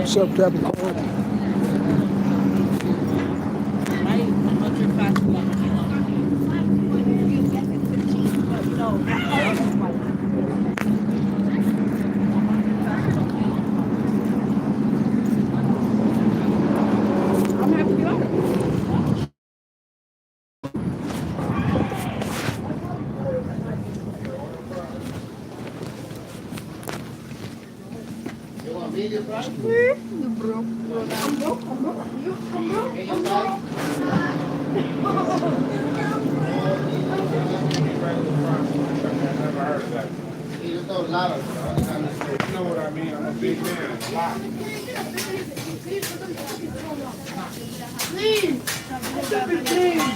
What's up, Capricorn? You broke. You know what I mean? I'm a big man. A lot.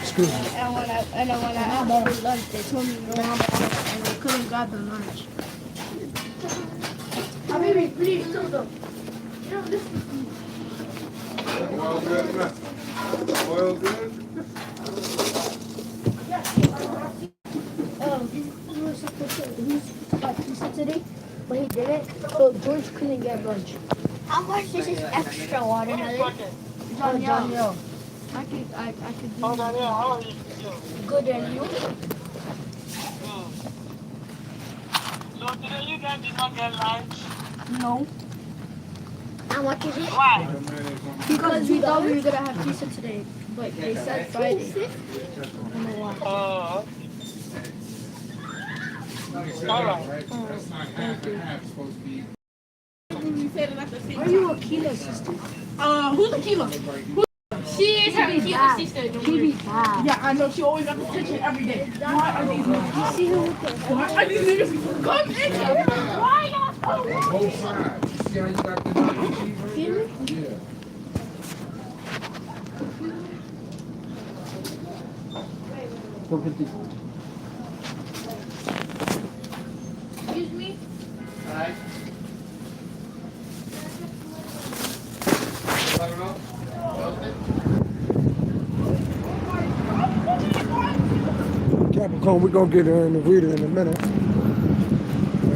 Excuse me. And when I asked for lunch, they told me no, and they couldn't grab the lunch. Baby, please, Toto. Oil good, man. Oil good? He was supposed to today, but he didn't. So George couldn't get lunch. How much this is extra watermelon? Danielle. I could do good and you. So today you guys did not get lunch? No. How much is it? Why? Because we thought we were gonna have pizza today, but they said Friday. I don't know why. Oh, all right. Are you Akila's sister? Who's Akila? She is her Akila's sister. She be bad. Yeah, I know. She always got the attention every day. Why are these niggas? You see her with the Why are these niggas? Come in here. Why y'all? Both sides. See how you got the cheese right there? Yeah. Excuse me. Alright. Capricorn, we're gonna get her in the reader in a minute.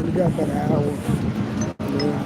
We got about an hour. Yeah.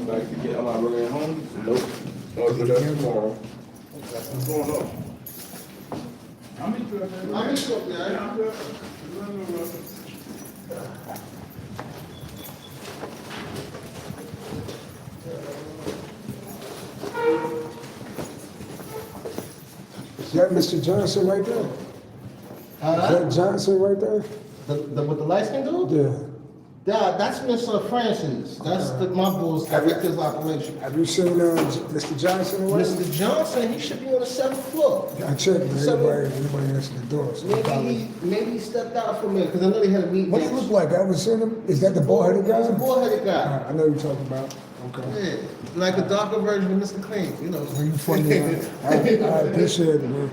Back to get am I really at home? Nope. Oh, so that's tomorrow. What's going on? I'm interested, yeah. that Mr. Johnson right there? Is that Johnson right there? With the light skin dude? Yeah. Yeah, that's Mr. Francis. That's my boss director's operation. Have you seen Mr. Johnson or what? Mr. Johnson, he should be on the 7th floor. I checked, but everybody answered the door. So Maybe he stepped out for a minute, because I know they had a meeting. what he look like? I haven't seen him. Is that the bald-headed guy? He's a bald-headed guy. I know you're talking about. Okay. Yeah, like a darker version of Mr. Clean, you know. Well, you funny, man. I appreciate it, man.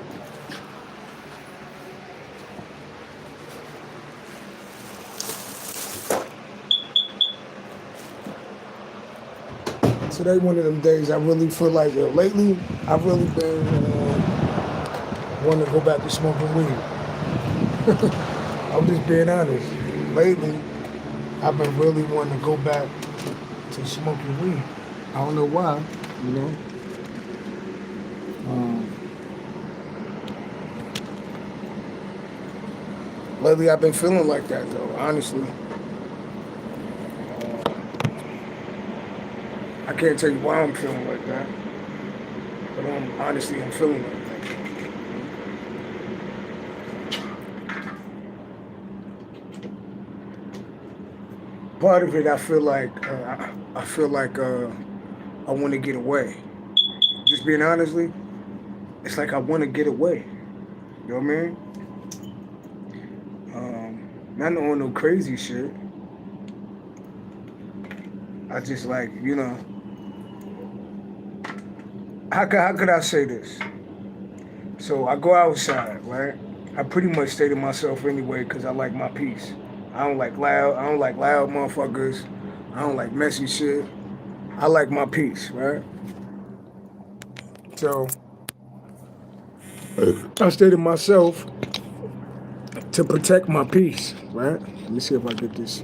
Today one of them days I really feel like lately I've really been wanting to go back to smoking weed. I'm just being honest. Lately I've been really wanting to go back to smoking weed. I don't know why, you know. Lately I've been feeling like that though, honestly. I can't tell you why I'm feeling like that, but honestly I'm feeling like that. Part of it, I feel like I want to get away. Just being honestly, it's like I want to get away. You know what I mean? Not on no crazy shit. I just like, you know. How could I say this? So I go outside, right? I pretty much stay to myself anyway because I like my peace. I don't like loud motherfuckers. I don't like messy shit. I like my peace, right? So I stay to myself to protect my peace, right? Let me see if I get this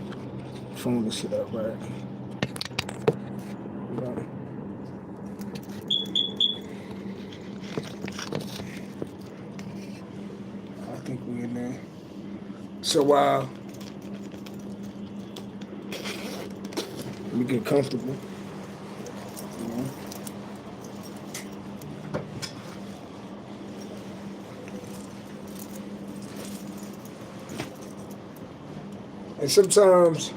phone to shit up, right? I think we in there. So let me get comfortable. You know? And sometimes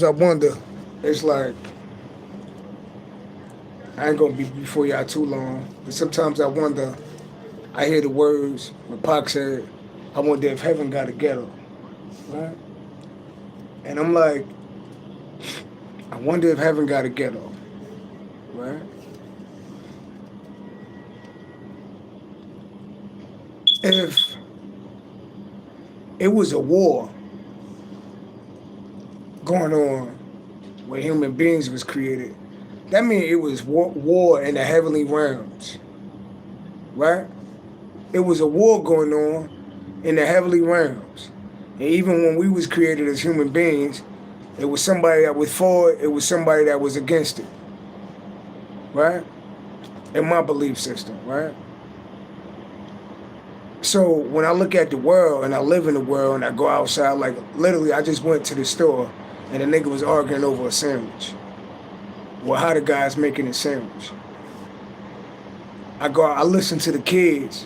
I wonder, it's like, I ain't gonna be before y'all too long, but sometimes I wonder, I hear the words when Pac said, I wonder if heaven got a ghetto, right? And I'm like, I wonder if heaven got a ghetto, right? If it was a war going on where human beings was created, that means it was war in the heavenly realms, right? It was a war going on in the heavenly realms. And even when we was created as human beings, it was somebody that was for it, it was somebody that was against it, right? In my belief system, right? So when I look at the world and I live in the world and I go outside, like literally I just went to the store and a nigga was arguing over a sandwich. Well, how the guy's making a sandwich. I listen to the kids,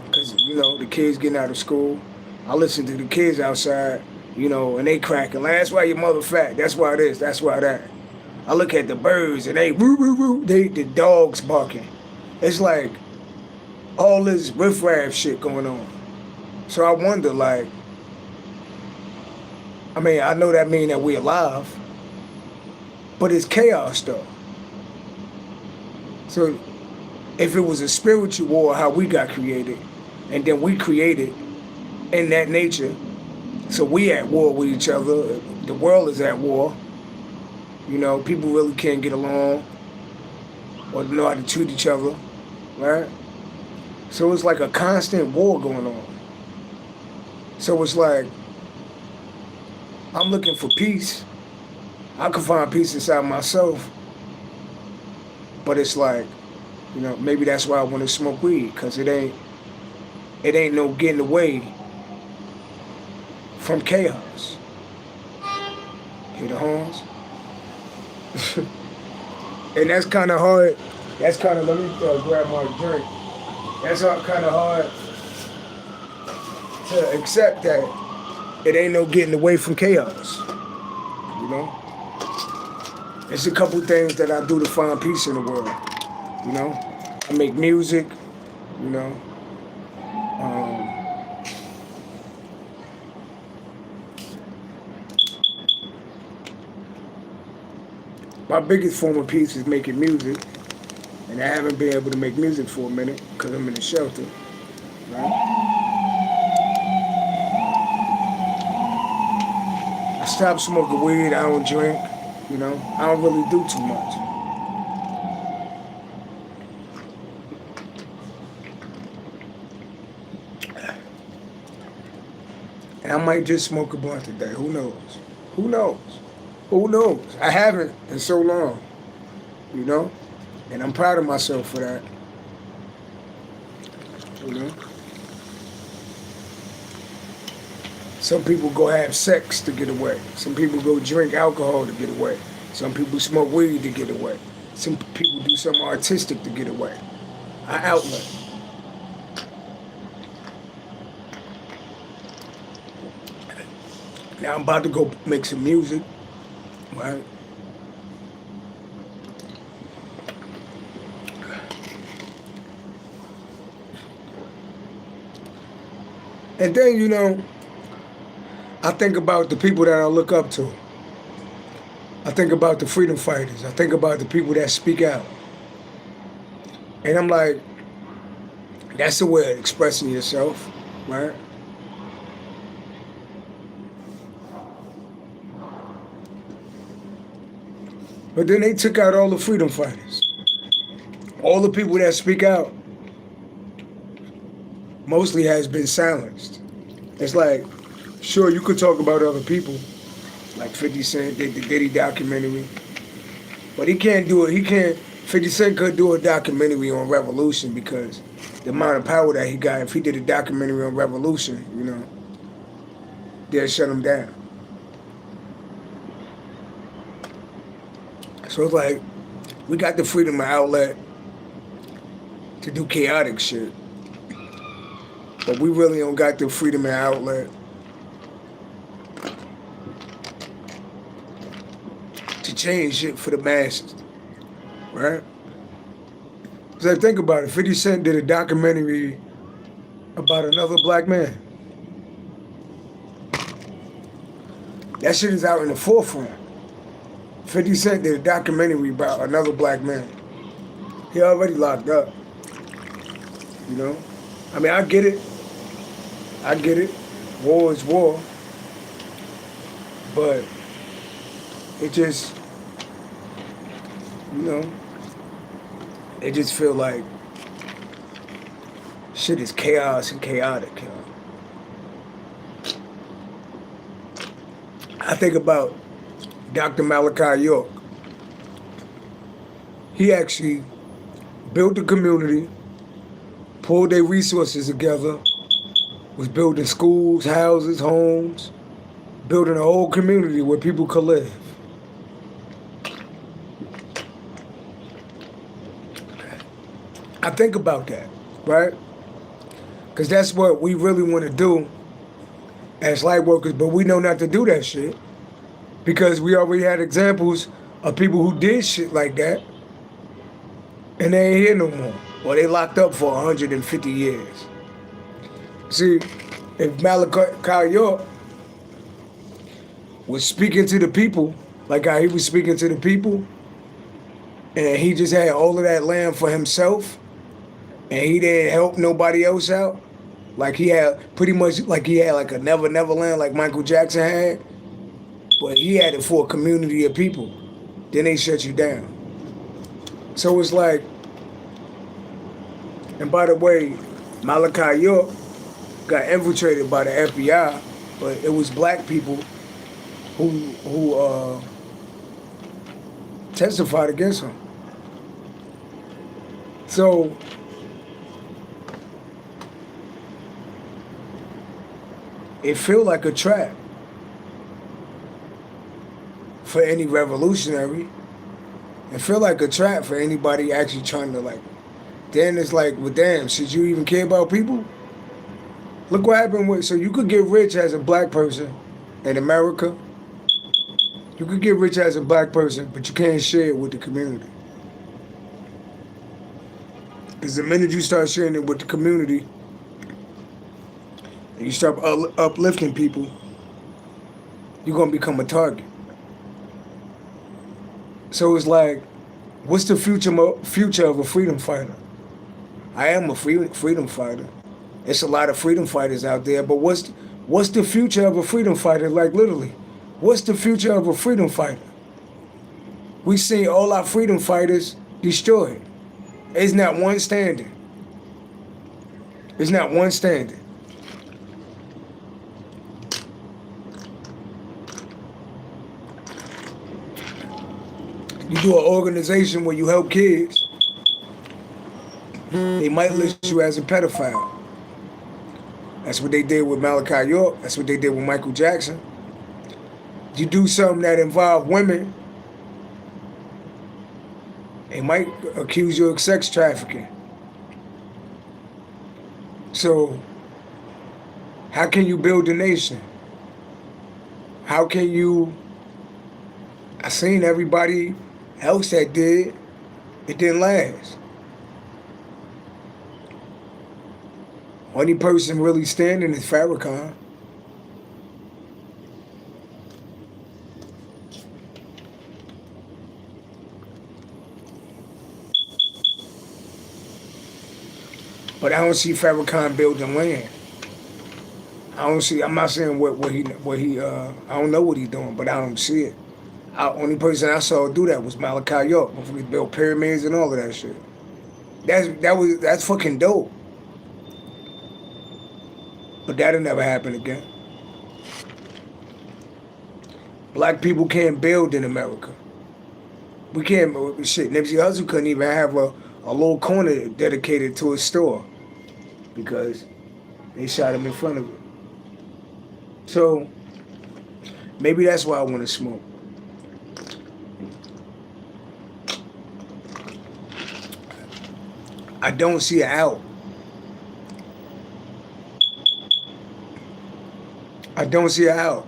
because, you know, the kids getting out of school. I listen to the kids outside, you know, and they cracking. Like, that's why your mother fat. That's why this. That's why that. I look at the birds and they woo woo woo. The dogs barking. It's like all this riffraff shit going on. So I wonder, like, I mean, I know that mean that we alive, but it's chaos though. So if it was a spiritual war, how we got created, and then we created in that nature, so we at war with each other, the world is at war, you know, people really can't get along or know how to treat each other, right? So it's like a constant war going on. So it's like, I'm looking for peace. I can find peace inside myself, but it's like, you know, maybe that's why I want to smoke weed, because it ain't no getting away from chaos. Hear the horns? And that's kind of hard. That's kind of, let me grab my drink. That's kind of hard to accept that it ain't no getting away from chaos. You know? It's a couple things that I do to find peace in the world. You know? I make music, you know. My biggest form of peace is making music, and I haven't been able to make music for a minute because I'm in the shelter, right? I stopped smoking weed, I don't drink, you know, I don't really do too much. And I might just smoke a blunt today, who knows? Who knows? Who knows? I haven't in so long, you know? And I'm proud of myself for that, you know? Some people go have sex to get away. Some people go drink alcohol to get away. Some people smoke weed to get away. Some people do something artistic to get away. An outlet. Now I'm about to go make some music, right? And then, you know, I think about the people that I look up to. I think about the freedom fighters. I think about the people that speak out. And I'm like, that's a way of expressing yourself, right? But then they took out all the freedom fighters. All the people that speak out mostly has been silenced. It's like, sure, you could talk about other people, like 50 Cent did the Diddy documentary, but he can't do it. 50 Cent could do a documentary on revolution because the amount of power that he got, if he did a documentary on revolution, you know, they'll shut him down. So it's like, we got the freedom of outlet to do chaotic shit, but we really don't got the freedom of outlet to change shit for the masses, right? Because I think about it, 50 Cent did a documentary about another black man. That shit is out in the forefront. 50 Cent did a documentary about another black man. He already locked up. You know? I mean, I get it. I get it. War is war. But it just, you know, it just feel like shit is chaos and chaotic. You know? I think about Dr. Malachi York. He actually built a community, pulled their resources together, was building schools, houses, homes, building a whole community where people could live. I think about that, right? Because that's what we really want to do as light workers, but we know not to do that shit. Because we already had examples of people who did shit like that, and they ain't here no more. Or they locked up for 150 years. See, if Malachi York was speaking to the people, like how he was speaking to the people, and he just had all of that land for himself, and he didn't help nobody else out, like he had pretty much, like he had like a Never land like Michael Jackson had, but he had it for a community of people. Then they shut you down. So it's like, and by the way, Malachi York got infiltrated by the FBI, but it was black people who testified against him. So it feel like a trap for any revolutionary. It feel like a trap for anybody actually trying to like then it's like, well, damn, should you even care about people? Look what happened with, so you could get rich as a black person in America. You could get rich as a black person, but you can't share it with the community. Because the minute you start sharing it with the community, and you start uplifting people, you're going to become a target. So it's like, what's the future of a freedom fighter? I am a freedom fighter. It's a lot of freedom fighters out there, but what's the future of a freedom fighter? Like literally, what's the future of a freedom fighter? We see all our freedom fighters destroyed. It's not one standing. It's not one standing. You do an organization where you help kids, they might list you as a pedophile. That's what they did with Malachi York. That's what they did with Michael Jackson. You do something that involves women, they might accuse you of sex trafficking. So, how can you build a nation? How can you... I seen everybody else that did, it didn't last. Only person really standing is Farrakhan. But I don't see Farrakhan building land. I'm not saying what he I don't know what he's doing, but I don't see it. Only person I saw do that was Malachi York before he built pyramids and all of that shit. That's fucking dope. But that'll never happen again. Black people can't build in America. We can't, shit, Nipsey Hussle couldn't even have a little corner dedicated to his store because they shot him in front of it. So, maybe that's why I want to smoke. I don't see it out. I don't see it out.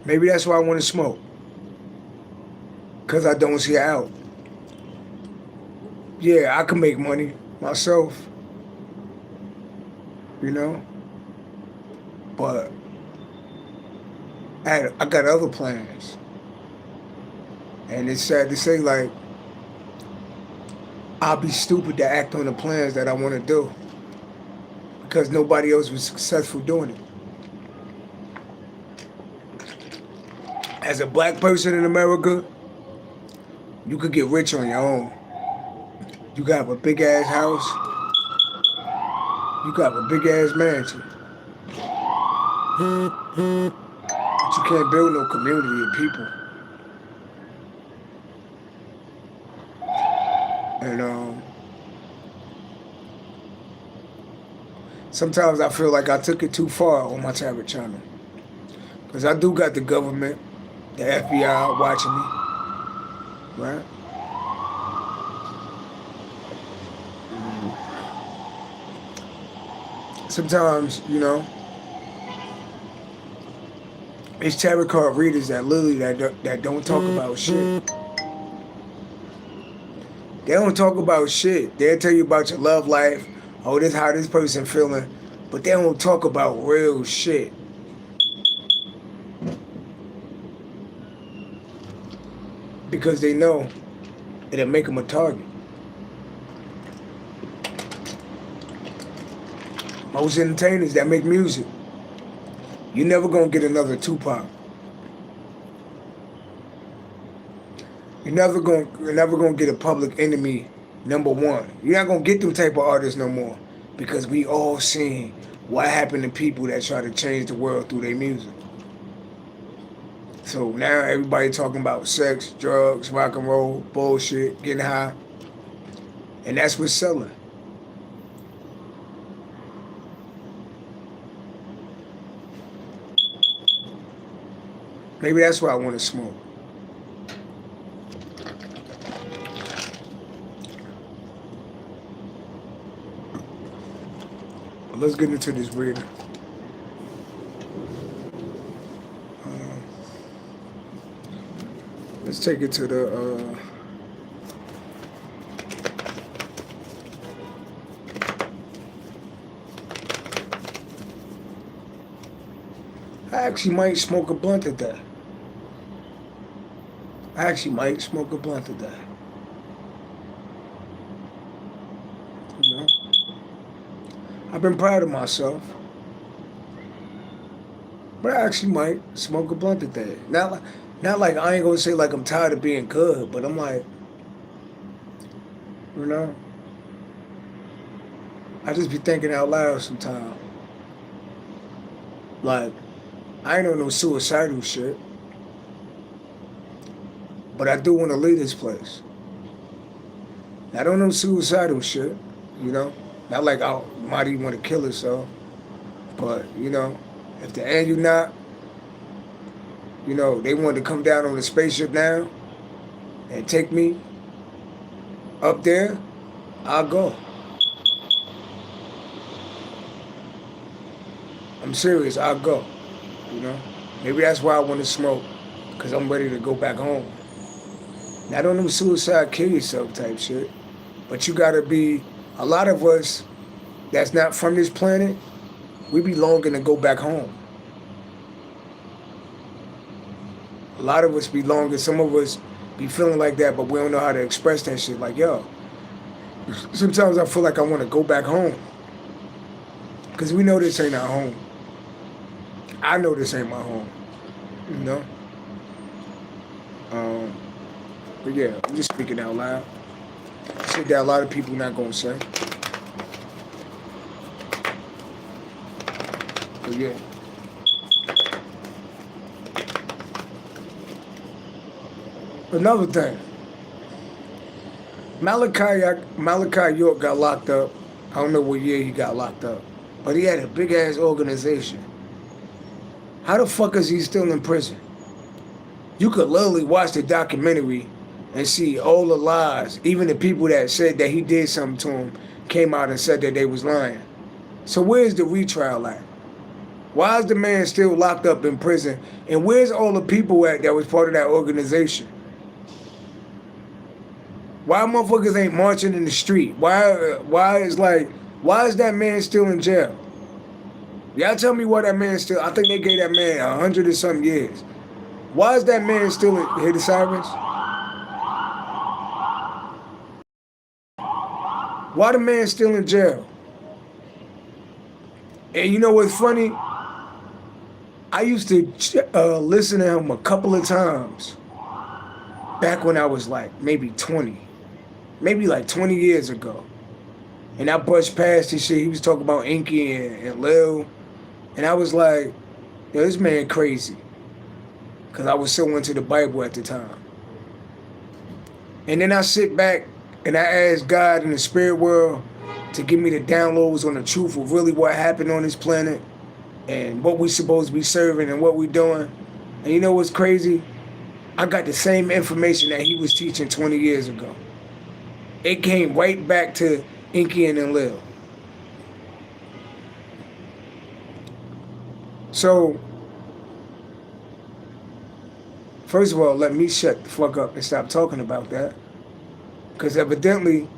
Maybe that's why I want to smoke. Because I don't see it out. Yeah, I can make money myself. You know? But I got other plans. And it's sad to say, like, I'll be stupid to act on the plans that I want to do. Because nobody else was successful doing it. As a black person in America, you could get rich on your own. You could have a big ass house. You could have a big ass mansion. But you can't build no community of people. And sometimes I feel like I took it too far on my tablet channel. Because I do got the government, the FBI watching me. Right? Sometimes, you know, it's tarot card readers that literally that don't talk about shit. They don't talk about shit. They'll tell you about your love life. Oh, this how this person feeling. But they don't talk about real shit. Because they know it'll make them a target. Most entertainers that make music, you're never gonna get another Tupac. You're never gonna get a Public Enemy #1. You're not gonna get them type of artists no more. Because we all seen what happened to people that try to change the world through their music. So now everybody talking about sex, drugs, rock and roll, bullshit, getting high. And that's what's selling. Maybe that's why I want to smoke. let's get into this reading. Let's take it to the I actually might smoke a blunt today. You know? I've been proud of myself. But I actually might smoke a blunt today. Not like I ain't gonna say like I'm tired of being good, but I'm like, you know, I just be thinking out loud sometimes. Like, I ain't on no suicidal shit, but I do want to leave this place. I don't know suicidal shit, you know. Not like I might even want to kill herself, but you know, if the end you not, you know, they wanted to come down on the spaceship now and take me up there, I'll go. I'm serious, I'll go. You know? Maybe that's why I want to smoke, because I'm ready to go back home. Now, I don't know suicide, kill yourself type shit, but you gotta be, a lot of us that's not from this planet, we be longing to go back home. A lot of us be longing, some of us be feeling like that, but we don't know how to express that shit. Like, yo, sometimes I feel like I want to go back home. Because we know this ain't our home. I know this ain't my home, you know? But yeah, I'm just speaking out loud. Shit that a lot of people not gonna say. But yeah. Another thing. Malachi York got locked up. I don't know what year he got locked up. But he had a big ass organization. How the fuck is he still in prison? You could literally watch the documentary and see all the lies. Even the people that said that he did something to him came out and said that they was lying. So where's the retrial at? Why is the man still locked up in prison? And where's all the people at that was part of that organization? Why motherfuckers ain't marching in the street? Why is that man still in jail? Y'all tell me why that man still, I think they gave that man 100 and something years. Why is that man still in, hear the sirens? Why the man still in jail? And you know what's funny? I used to listen to him a couple of times back when I was like maybe 20. Maybe like 20 years ago. And I brushed past this shit. He was talking about Inky and Lil. And I was like, yo, this man crazy. Because I was so into the Bible at the time. And then I sit back and I ask God in the spirit world to give me the downloads on the truth of really what happened on this planet and what we supposed to be serving and what we doing. And you know what's crazy? I got the same information that he was teaching 20 years ago. It came right back to Inky and Lil. So, first of all, let me shut the fuck up and stop talking about that. Because evidently,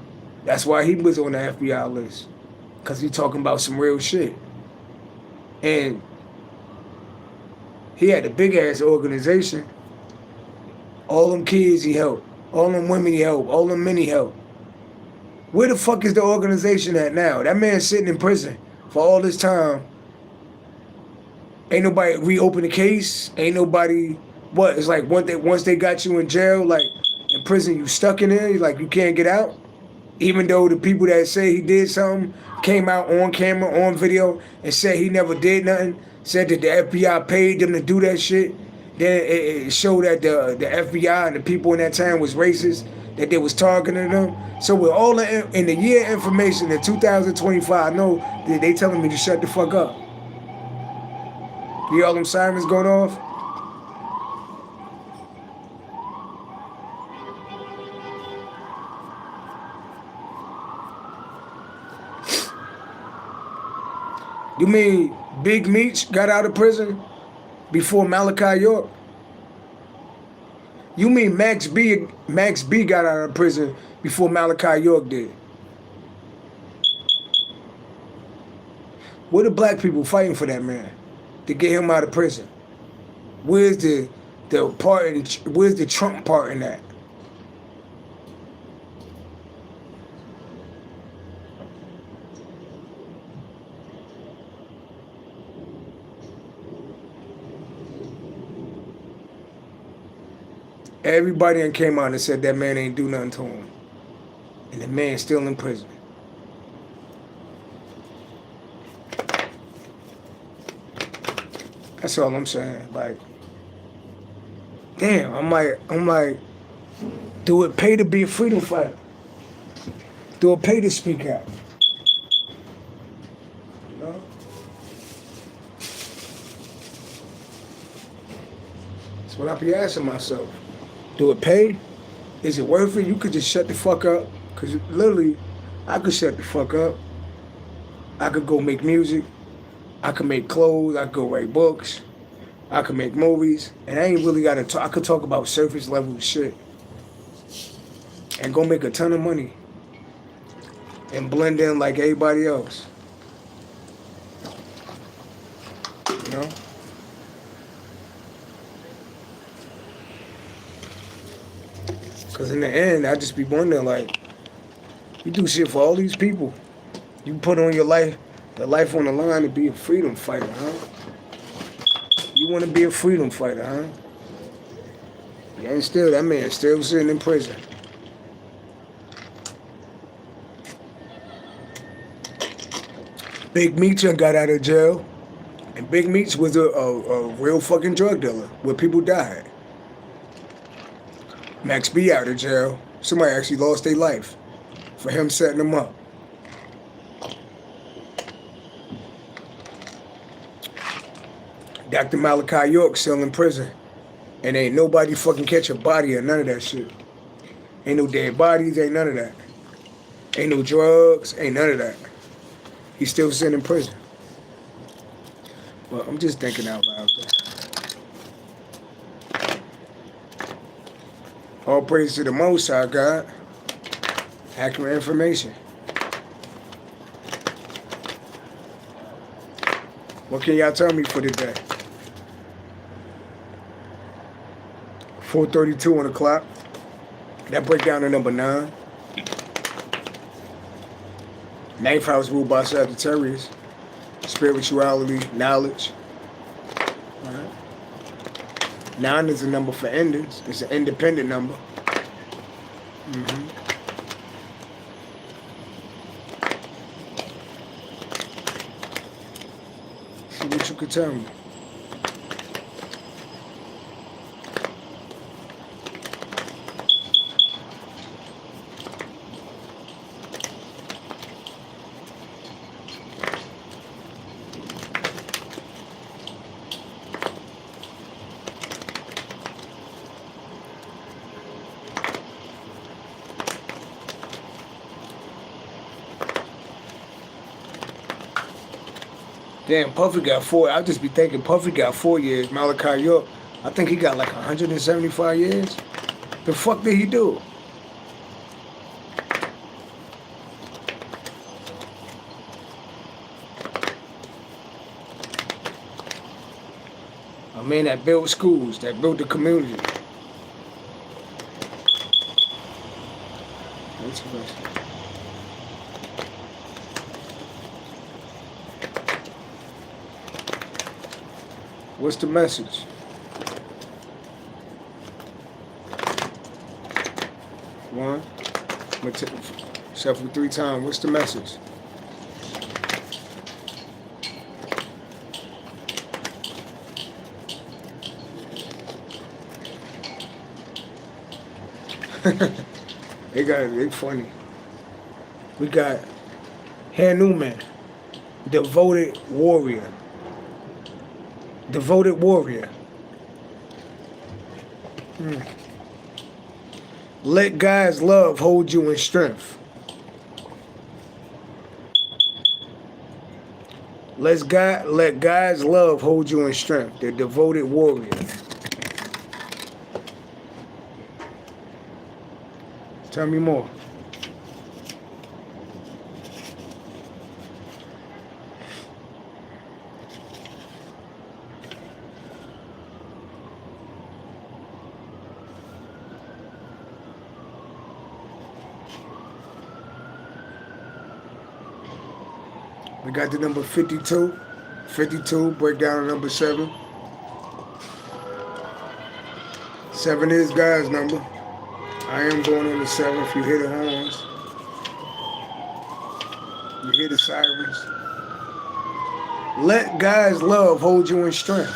that's why he was on the FBI list. Because he talking about some real shit. And he had a big-ass organization. All them kids he helped. All them women he helped. All them men he helped. Where the fuck is the organization at now? That man's sitting in prison for all this time. Ain't nobody reopen the case. Ain't nobody, what? It's like once they got you in jail, like in prison, you stuck in there, like you can't get out. Even though the people that say he did something came out on camera, on video, and said he never did nothing, said that the FBI paid them to do that shit. Then it showed that the FBI and the people in that time was racist, that they was targeting them. So with all in the year information in 2025, I know that they telling me to shut the fuck up. You hear all them sirens going off? You mean Big Meech got out of prison before Malachi York? You mean Max B got out of prison before Malachi York did? What are black people fighting for that man to get him out of prison? Where's the part in, where's the Trump part in that? Everybody that came out and said that man ain't do nothing to him. And the man's still in prison. That's all I'm saying. Like, damn, I'm like, do it pay to be a freedom fighter? Do it pay to speak out? You know? That's what I be asking myself. Do it pay? Is it worth it? You could just shut the fuck up. Because literally, I could shut the fuck up. I could go make music. I could make clothes. I could go write books. I could make movies. And I ain't really got to talk. I could talk about surface level shit. And go make a ton of money. And blend in like everybody else. You know? Because in the end, I just be wondering, like, you do shit for all these people. You put on your life, the life on the line to be a freedom fighter, huh? You want to be a freedom fighter, huh? Yeah, and still, that man still sitting in prison. Big Meech got out of jail. And Big Meech was a real fucking drug dealer where people died. Max B out of jail. Somebody actually lost their life for him setting them up. Dr. Malachi York still in prison. And ain't nobody fucking catch a body or none of that shit. Ain't no dead bodies, ain't none of that. Ain't no drugs, ain't none of that. He's still sitting in prison. Well, I'm just thinking out loud though. All praise to the Most High God. Accurate information. What can y'all tell me for today? 4:32 on the clock. That break down to number 9. 9th house ruled by Sagittarius. Spirituality, knowledge. All right. 9 is a number for endings. It's an independent number. See what you could tell me. Damn, Puffy got 4. I just be thinking Puffy got 4 years. Malachi York, I think he got like 175 years. The fuck did he do? A man that built schools, that built the community. Interesting. What's the message? One. Shuffle 3 times. What's the message? They funny. We got Hanuman, devoted warrior. Devoted warrior. Let God's love hold you in strength. Let God's love hold you in strength. The devoted warrior. Tell me more. We got the number 52. 52, break down to number 7. 7 is God's number. I am going on the 7th. You hear the horns. You hear the sirens. Let God's love hold you in strength.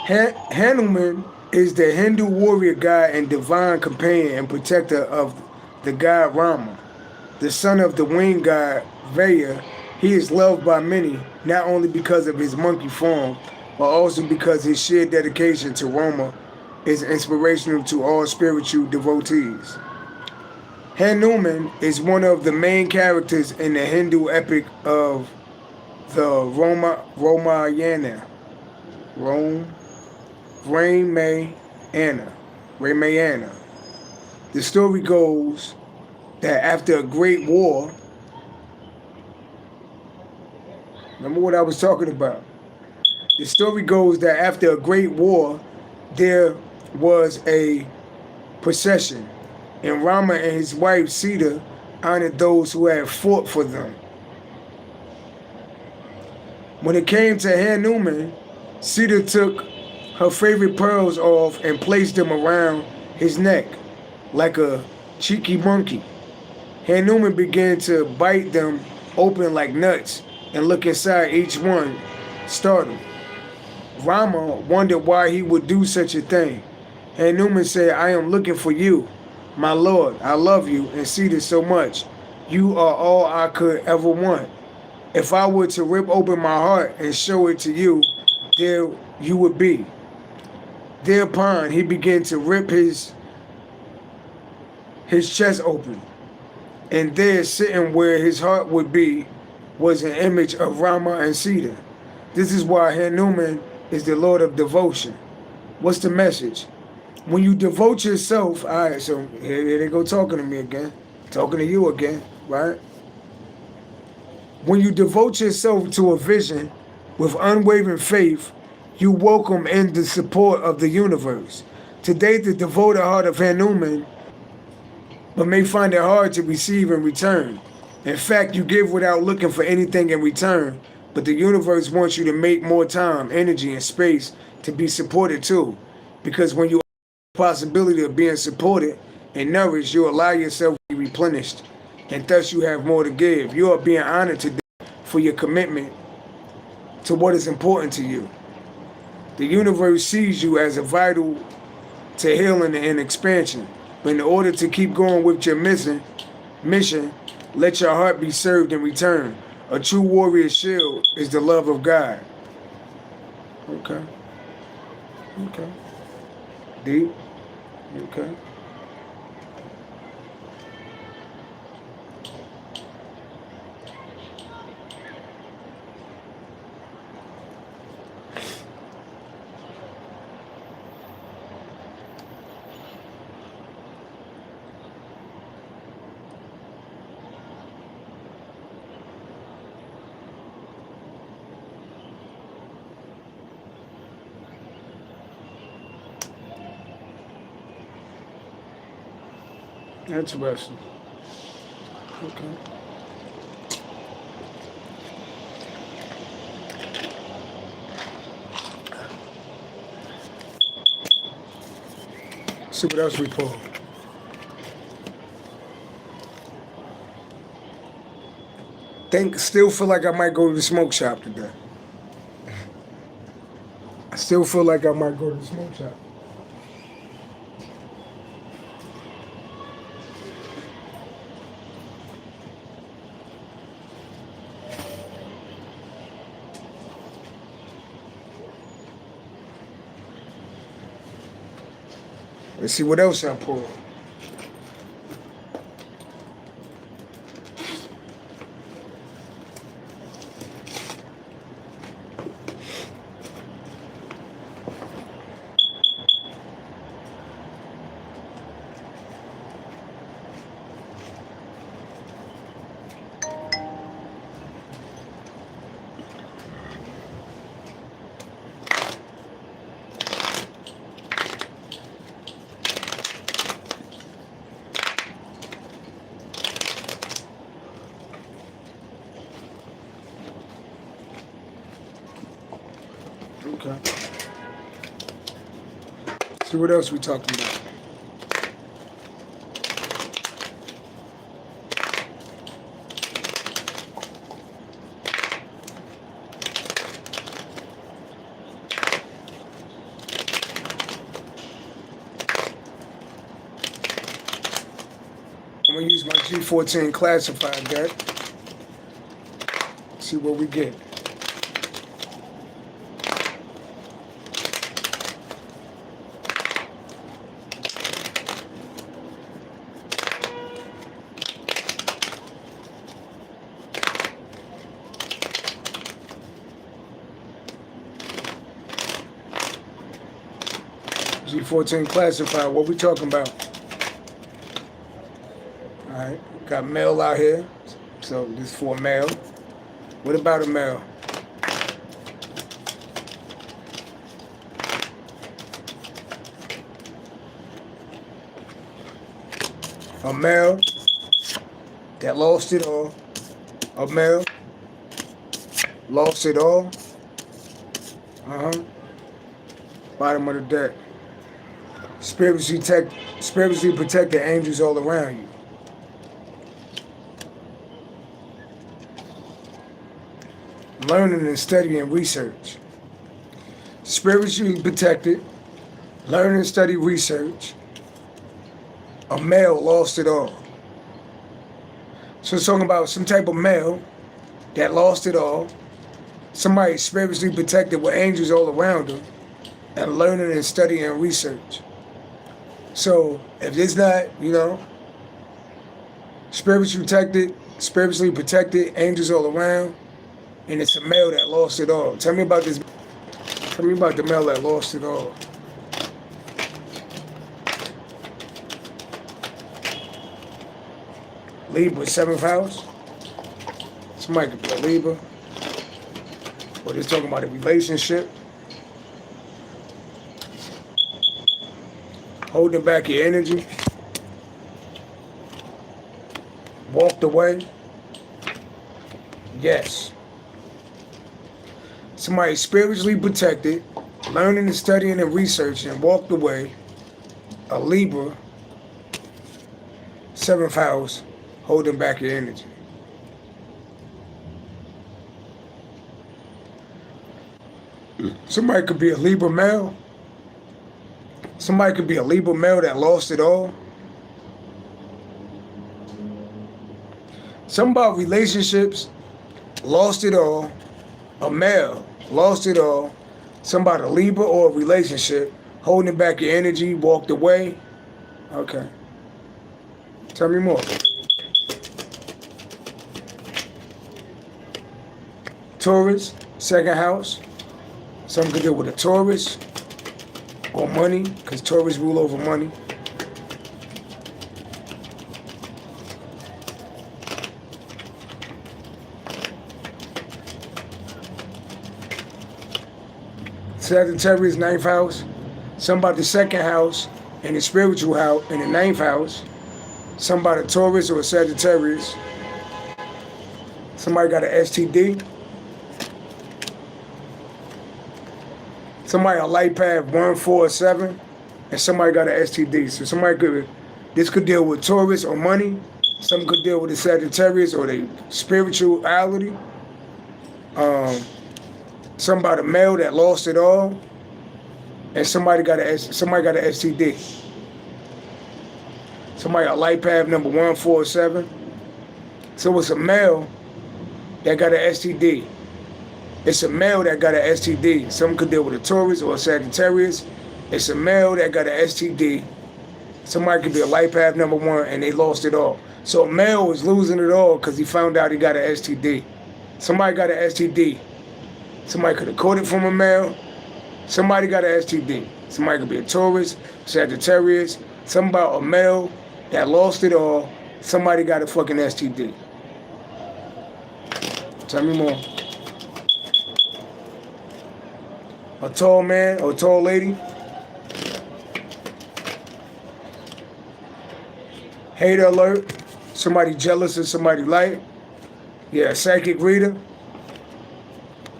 Hanuman is the Hindu warrior god and divine companion and protector of the god Rama, the son of the winged god Vaya. He is loved by many, not only because of his monkey form, but also because his sheer dedication to Rama is inspirational to all spiritual devotees. Hanuman is one of the main characters in the Hindu epic of the Ramayana. The story goes that after a great war, remember what I was talking about? The story goes that after a great war, there was a procession, and Rama and his wife Sita honored those who had fought for them. When it came to Hanuman, Sita took her favorite pearls off and placed them around his neck like a cheeky monkey. Hanuman began to bite them open like nuts and look inside each one, startled. Rama wondered why he would do such a thing. Hanuman said, I am looking for you, my lord. I love you and Sita so much. You are all I could ever want. If I were to rip open my heart and show it to you, there you would be. Thereupon he began to rip his chest open, and there, sitting where his heart would be, was an image of Rama and Sita. This is why Hanuman is the Lord of devotion. What's the message? When you devote yourself, all right, so here they go talking to me again, talking to you again, right? When you devote yourself to a vision with unwavering faith, you welcome in the support of the universe. Today, the devoted heart of Hanuman, but may find it hard to receive in return. In fact, you give without looking for anything in return, but the universe wants you to make more time, energy, and space to be supported too. Because when you have the possibility of being supported and nourished, you allow yourself to be replenished, and thus you have more to give. You are being honored today for your commitment to what is important to you. The universe sees you as a vital to healing and expansion. But in order to keep going with your mission, let your heart be served in return. A true warrior's shield is the love of God. Okay. Okay. Deep. Okay. Interesting. Okay. See what else we pull. Still feel like I might go to the smoke shop today. I still feel like I might go to the smoke shop. Let's see what else I pulled. Okay. See what else we talking about. I'm gonna use my G14 classified deck. See what we get. G14 classified, what we talking about? Alright, got male out here. So this is for a male. What about a male? A male that lost it all. A male lost it all. Bottom of the deck. Spiritually protect the angels all around you. Learning and studying research. Spiritually protected. Learn and study research. A male lost it all. So it's talking about some type of male that lost it all. Somebody spiritually protected with angels all around them. And learning and studying research. So if it's not, spiritually protected, angels all around, and it's a male that lost it all. Tell me about this. Tell me about the male that lost it all. Libra, 7th house. Somebody could be a Libra. Or they're talking about a relationship. Holding back your energy. Walked away. Yes. Somebody spiritually protected, learning and studying and researching, and walked away. A Libra, 7th house, holding back your energy. Somebody could be a Libra male. Somebody could be a Libra male that lost it all. Something about relationships, lost it all. A male, lost it all. Somebody, a Libra or a relationship, holding back your energy, walked away. Okay. Tell me more. Taurus, 2nd house. Some could deal with a Taurus. Or money, because Taurus rule over money. Sagittarius, 9th house. Somebody the 2nd house and the spiritual house in the 9th house. Somebody a Taurus or a Sagittarius. Somebody got an STD. Somebody a light path 147, and somebody got an STD. So this could deal with Taurus or money. Some could deal with the Sagittarius or the spirituality. Somebody male that lost it all, and somebody got an STD. Somebody a light path number 147. So it's a male that got an STD. It's a male that got an STD. Some could deal with a Taurus or a Sagittarius. It's a male that got an STD. Somebody could be a light path number 1 and they lost it all. So a male was losing it all because he found out he got an STD. Somebody got an STD. Somebody could have caught it from a male. Somebody got an STD. Somebody could be a Taurus, Sagittarius. Somebody, a male that lost it all. Somebody got a fucking STD. Tell me more. A tall man or a tall lady. Hater alert. Somebody jealous of somebody light. Yeah, psychic reader.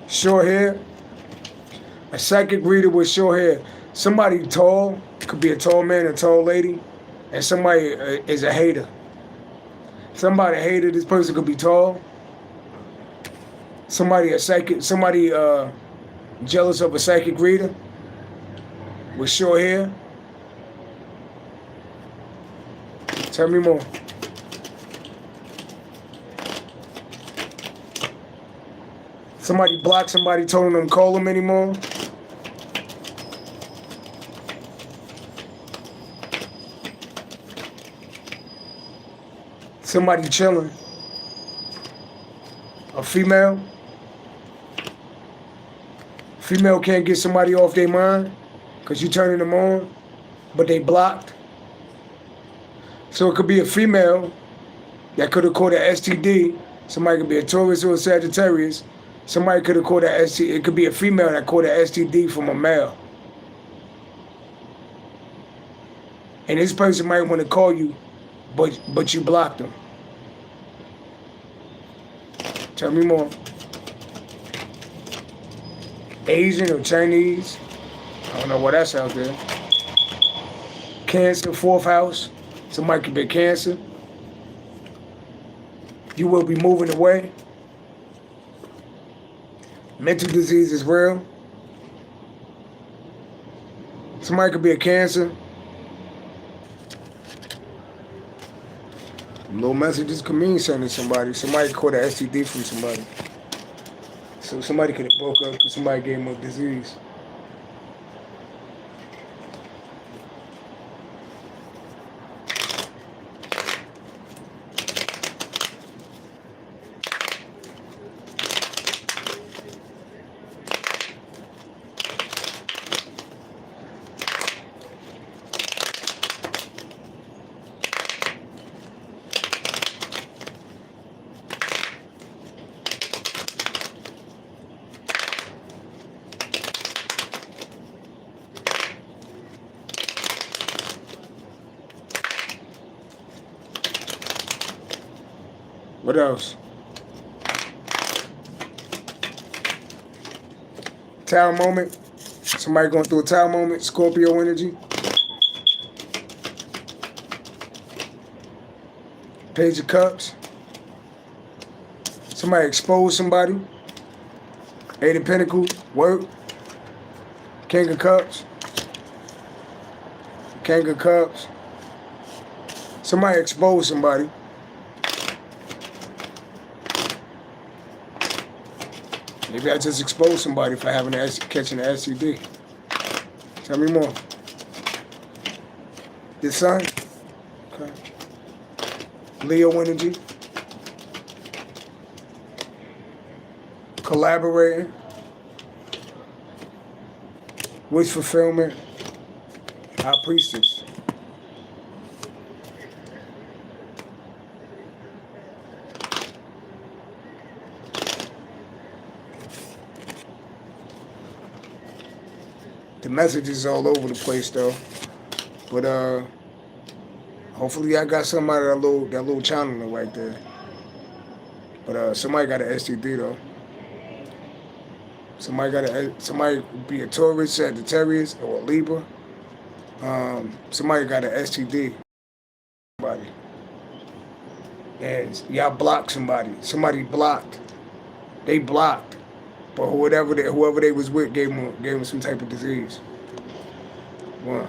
Short hair. A psychic reader with short hair. Somebody tall, could be a tall man, a tall lady, and somebody is a hater. Somebody hated this person could be tall. Somebody a psychic, somebody jealous of a psychic reader with short hair. Tell me more. Somebody blocked somebody, told them to call them anymore. Somebody chilling. A female. Female can't get somebody off their mind because you turning them on, but they blocked. So it could be a female that could have caught an STD. Somebody could be a Taurus or a Sagittarius. Somebody could have caught an STD. It could be a female that caught an STD from a male. And this person might want to call you, but you blocked them. Tell me more. Asian or Chinese. I don't know what that's out there. Cancer, 4th house. Somebody could be Cancer. You will be moving away. Mental disease is real. Somebody could be a Cancer. Little messages could mean something to somebody. Somebody caught an STD from somebody. So somebody could have broke up because somebody gave them a disease. What else? Tower moment. Somebody going through a tower moment. Scorpio energy. Page of Cups. Somebody expose somebody. 8 of Pentacles. Work. King of Cups. King of Cups. Somebody expose somebody. Maybe I just exposed somebody for having catching an STD. Tell me more. The Sun. Okay. Leo energy. Collaborating. Wish fulfillment. High Priestess. The message is all over the place though, but hopefully I got something out of that little channeling right there. But somebody got an STD though. Somebody be a Taurus, Sagittarius, or a Libra. Somebody got an STD. Somebody. And y'all blocked somebody. Somebody blocked. They blocked. But whoever they was with gave them some type of disease. One.